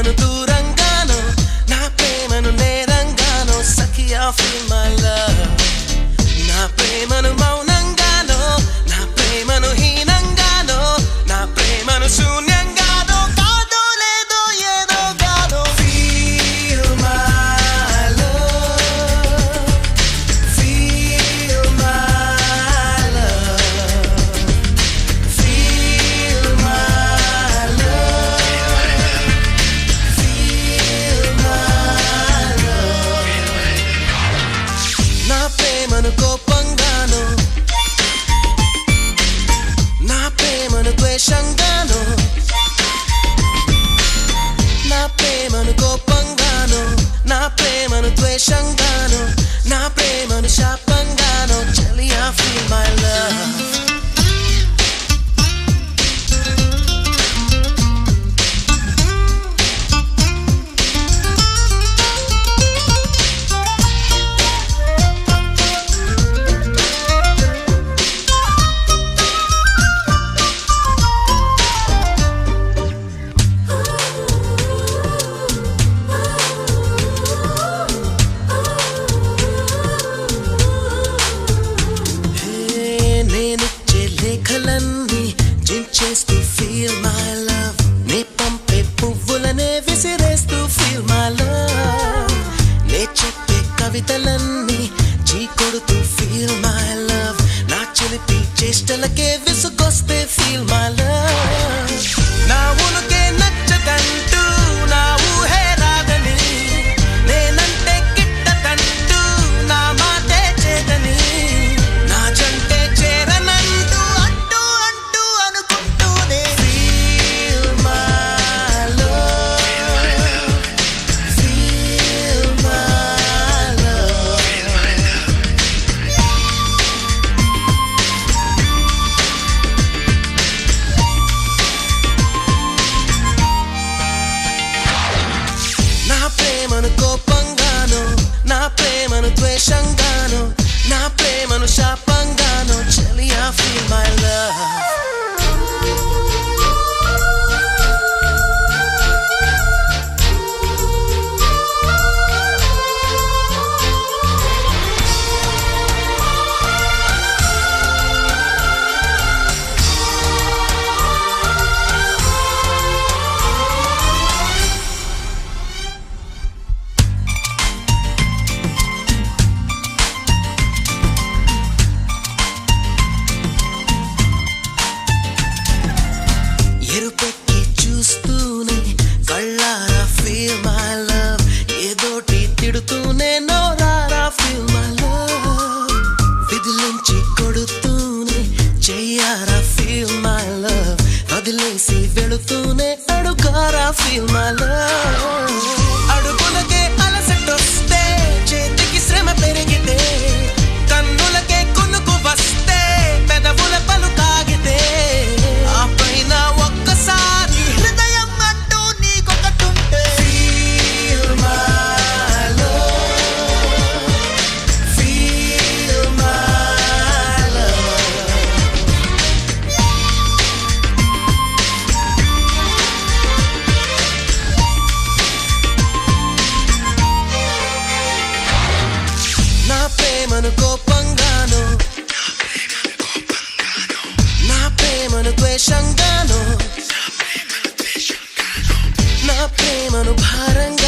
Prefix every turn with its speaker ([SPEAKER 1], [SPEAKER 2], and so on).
[SPEAKER 1] ప్రేమను దూరంగానో నా ప్రేమను నేరంగానో సఖియా feel my love నా ప్రేమను మౌనంగానో నా ప్రేమను హీనంగానో నా ప్రేమను శూన్యంగానో కాదో లేదో ఏదో గానో feel my love feel my love feel my love feel my love నా ప్రేమను కోపంగానో నా ప్రేమను ద్వేషంగానో నా ప్రేమను కోపంగానో నా ప్రేమను ద్వేషంగానో నా ప్రేమను శాపంగానో చలియా feel my love నేనిచ్చే లేఖలన్నీ జించేస్తూ feel my love నే పంపే పువ్వులనే విసిరేస్తూ feel my love నే చెప్పే కవితలన్నీ చీకొడుతూ feel my love నా చిలిపి చేష్టలకే విసుగొస్తే feel my love నా ఉనుకే నచ్చదంటూ నా ఊహే రాదని నేనంటే గిట్టదంటూ నా మాటే చేదని నా జంటే చేరనంటూ అంటూ అంటూ అనుకుంటూనే feel my love feel my love నా ప్రేమను కోపంగానో నా ప్రేమను ద్వేషంగానో నా ప్రేమను శాపంగానో చలియా feel my love ఎరుపెక్కి చూస్తూనే కళ్ళారా feel my love ఏదోటి తిడుతూనే నోరారా feel my love విదిలించి కొడుతూనే చెయ్యారా feel my love వదిలేసి వెళుతూనే అడుగారా feel my love అడుగులకే అలసటొస్తే చేతికి శ్రమ పెరిగితే కన్నులకే కొనుకు వస్తే పెదవుల పలుకాగితే ఆ పైన ఒక్కసారి హృదయం అంటూ నీకొకటుంటే feel my love feel my love నా ప్రేమను కోపంగానో నా ప్రేమను ద్వేషంగానో నా ప్రేమను భారంగా